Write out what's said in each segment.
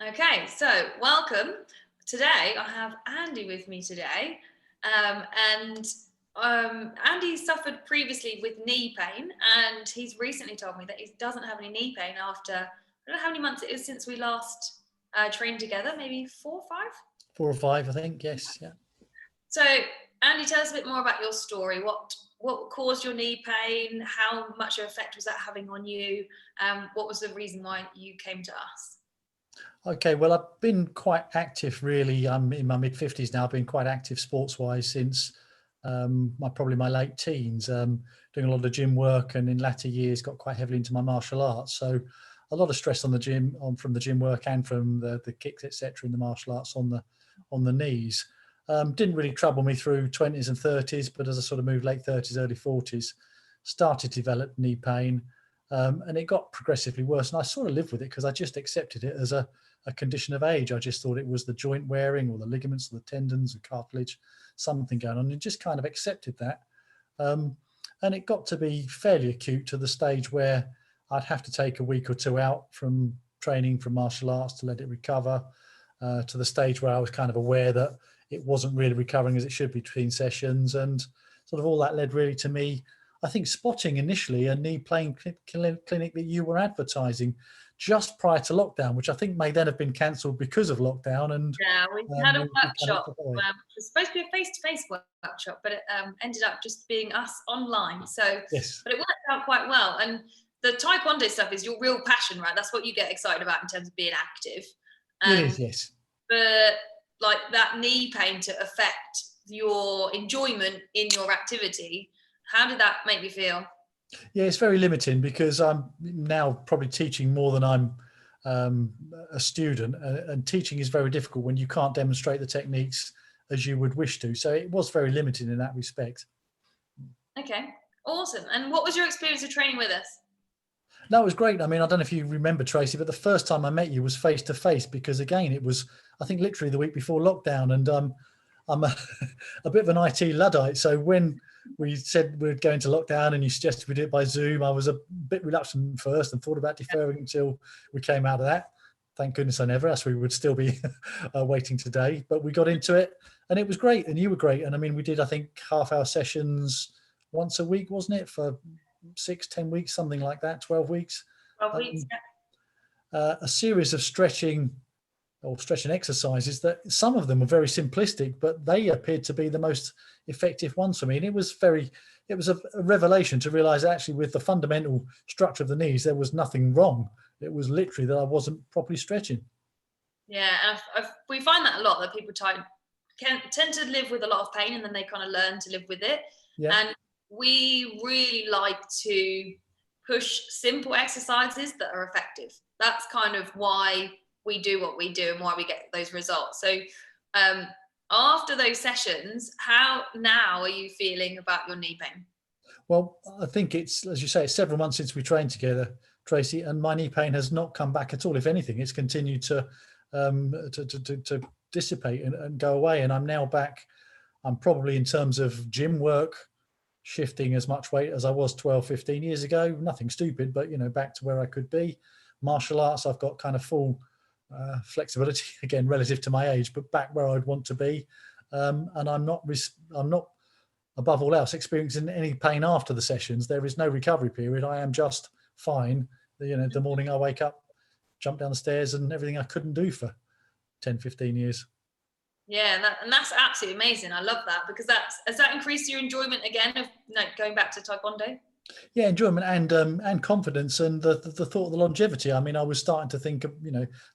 Okay, so welcome. Today I have Andy with me today, and Andy suffered previously with knee pain, and he's recently told me that he doesn't have any knee pain after I don't know how many months it is since we last trained together, maybe 4 or 5. 4 or 5, I think. Yes, yeah. So, Andy, tell us a bit more about your story. What caused your knee pain? How much of effect was that having on you? What was the reason why you came to us? Okay, well, I've been quite active, really. I'm in my mid-50s now. I've been quite active sports-wise since probably my late teens, doing a lot of gym work, and in latter years got quite heavily into my martial arts. So a lot of stress on the gym, from the gym work and from the kicks, etc., in the martial arts on the knees. Didn't really trouble me through 20s and 30s, but as I sort of moved late 30s, early 40s, started to develop knee pain. And it got progressively worse. And I sort of lived with it because I just accepted it as a condition of age. I just thought it was the joint wearing or the ligaments or the tendons or cartilage, something going on, and just kind of accepted that. And it got to be fairly acute, to the stage where I'd have to take a week or two out from training from martial arts to let it recover, to the stage where I was kind of aware that it wasn't really recovering as it should be between sessions. And sort of all that led really to me, I think, spotting initially a knee pain clinic that you were advertising just prior to lockdown, which I think may then have been cancelled because of lockdown. And Yeah, we had a we kind of workshop, took it away. which was supposed to be a face-to-face workshop, but it ended up just being us online. So, Yes, but it worked out quite well. And the Taekwondo stuff is your real passion, right? That's what you get excited about in terms of being active. it And is. Yes. for like that knee pain to affect your enjoyment in your activity, how did that make you feel? Yeah, it's very limiting because I'm now probably teaching more than I'm a student, and teaching is very difficult when you can't demonstrate the techniques as you would wish to. So it was very limiting in that respect. Okay, awesome. And what was your experience of training with us? That was great. I mean, I don't know if you remember, Tracy, but the first time I met you was face to face, because again, it was, I think, literally the week before lockdown, and I'm a bit of an IT Luddite. So when we said we'd go into lockdown and you suggested we do it by Zoom, I was a bit reluctant first and thought about deferring until we came out of that. Thank goodness I never, else we would still be waiting today. But we got into it and it was great, and you were great. And I mean, we did, I think, half-hour sessions once a week, wasn't it, for 6, 10 weeks, something like that, 12 weeks. 12 weeks. A series of stretching exercises that some of them were very simplistic, but they appeared to be the most effective ones for me. And it was a revelation to realize, actually, with the fundamental structure of the knees, there was nothing wrong. It was literally that I wasn't properly stretching. Yeah, and we find that a lot, that people tend to live with a lot of pain, and then they kind of learn to live with it. Yeah. And we really like to push simple exercises that are effective. That's kind of why we do what we do and why we get those results. So after those sessions, how now are you feeling about your knee pain? Well, I think it's, as you say, it's several months since we trained together, Tracy, and my knee pain has not come back at all. If anything, it's continued to dissipate and go away. And I'm now back. I'm probably, in terms of gym work, shifting as much weight as I was 12, 15 years ago. Nothing stupid, but, back to where I could be. Martial arts, I've got kind of full flexibility, again, relative to my age, but back where I'd want to be. And I'm not, above all else, experiencing any pain after the sessions. There is no recovery period. I am just fine. The morning I wake up, jump down the stairs, and everything I couldn't do for 10, 15 years. Yeah, and that's absolutely amazing. I love that, because has that increased your enjoyment again of going back to Taekwondo? Yeah, enjoyment and confidence, and the thought of the longevity. I mean, I was starting to think of,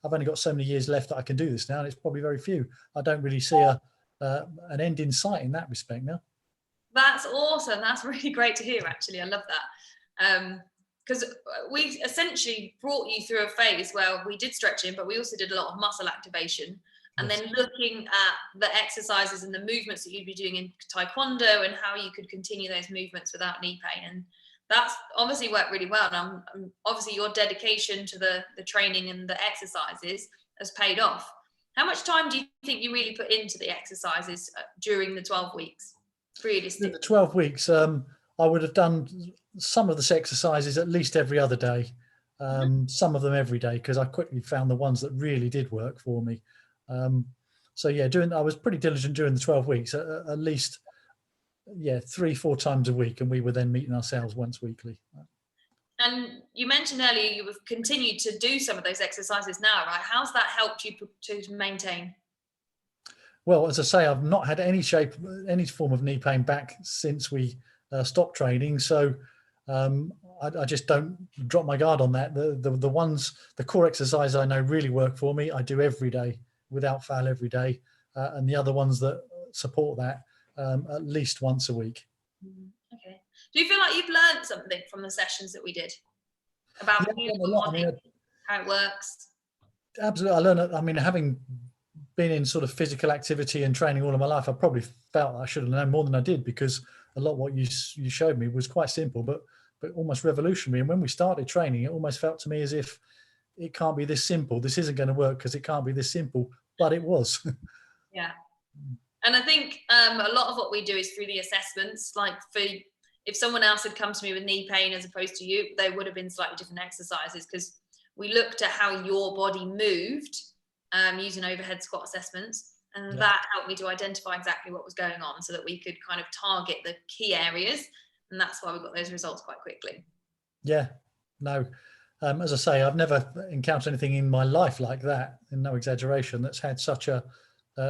I've only got so many years left that I can do this now, and it's probably very few. I don't really see an end in sight in that respect now. That's awesome. That's really great to hear, actually. I love that. Because we essentially brought you through a phase where we did stretching, but we also did a lot of muscle activation. And Yes. then looking at the exercises and the movements that you'd be doing in Taekwondo and how you could continue those movements without knee pain. And that's obviously worked really well. And obviously your dedication to the training and the exercises has paid off. How much time do you think you really put into the exercises during the 12 weeks? In the 12 weeks, I would have done some of the exercises at least every other day. some of them every day, because I quickly found the ones that really did work for me. So yeah, I was pretty diligent during the 12 weeks, at least, 3-4 times a week, and we were then meeting ourselves once weekly. And you mentioned earlier you have continued to do some of those exercises now, right? How's that helped you to maintain? Well, as I say, I've not had any form of knee pain back since we stopped training. So I just don't drop my guard on that. The core exercises I know really work for me, I do every day, without fail, every day. And the other ones that support that, at least once a week. Okay. Do you feel like you've learned something from the sessions that we did about moving your body, how it works? Absolutely. I learned, I mean, having been in sort of physical activity and training all of my life, I probably felt I should have known more than I did, because a lot of what you showed me was quite simple, but almost revolutionary. And when we started training, it almost felt to me as if it can't be this simple. This isn't going to work because it can't be this simple, but it was. Yeah. And I think a lot of what we do is through the assessments. Like, if someone else had come to me with knee pain as opposed to you, they would have been slightly different exercises, because we looked at how your body moved using overhead squat assessments. And that helped me to identify exactly what was going on, so that we could kind of target the key areas. And that's why we got those results quite quickly. Yeah, no. As I say, I've never encountered anything in my life like that, and no exaggeration, that's had such a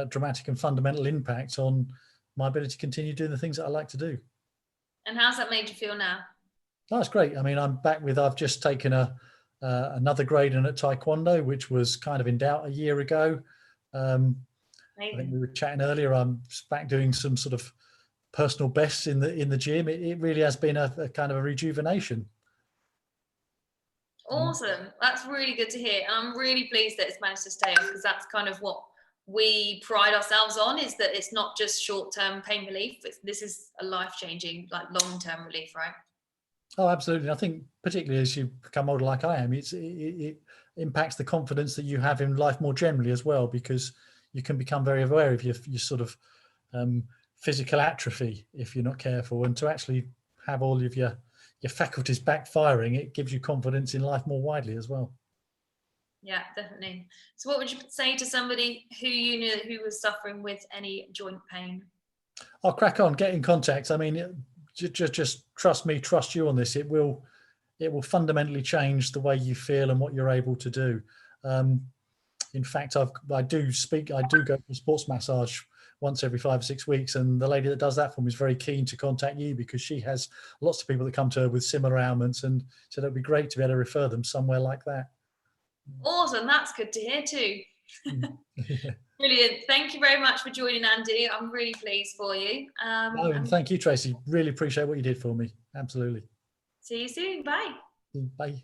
dramatic and fundamental impact on my ability to continue doing the things that I like to do. And how's that made you feel now? Oh, that's great. I mean, I've just taken another grade in at Taekwondo, which was kind of in doubt a year ago. I think we were chatting earlier. I'm back doing some sort of personal bests in the gym. It really has been a kind of a rejuvenation. Awesome. That's really good to hear. And I'm really pleased that it's managed to stay on, because that's kind of what we pride ourselves on, is that it's not just short-term pain relief. This is a life-changing, like long-term relief, right? Oh, absolutely. I think particularly as you become older, like I am, it impacts the confidence that you have in life more generally as well, because you can become very aware of your sort of physical atrophy if you're not careful, and to actually have all of your faculties backfiring, it gives you confidence in life more widely as well. Yeah, definitely. So what would you say to somebody who you knew who was suffering with any joint pain? I'll crack on, get in contact. I mean, just trust me, trust you on this. It will fundamentally change the way you feel and what you're able to do. In fact, I do go for sports massage once every 5 or 6 weeks, and the lady that does that for me is very keen to contact you, because she has lots of people that come to her with similar ailments, and so it'd be great to be able to refer them somewhere like that. Awesome. That's good to hear too. Yeah. Brilliant. Thank you very much for joining, Andy. I'm really pleased for you. And thank you, Tracy. Really appreciate what you did for me. Absolutely. See you soon. Bye. Bye.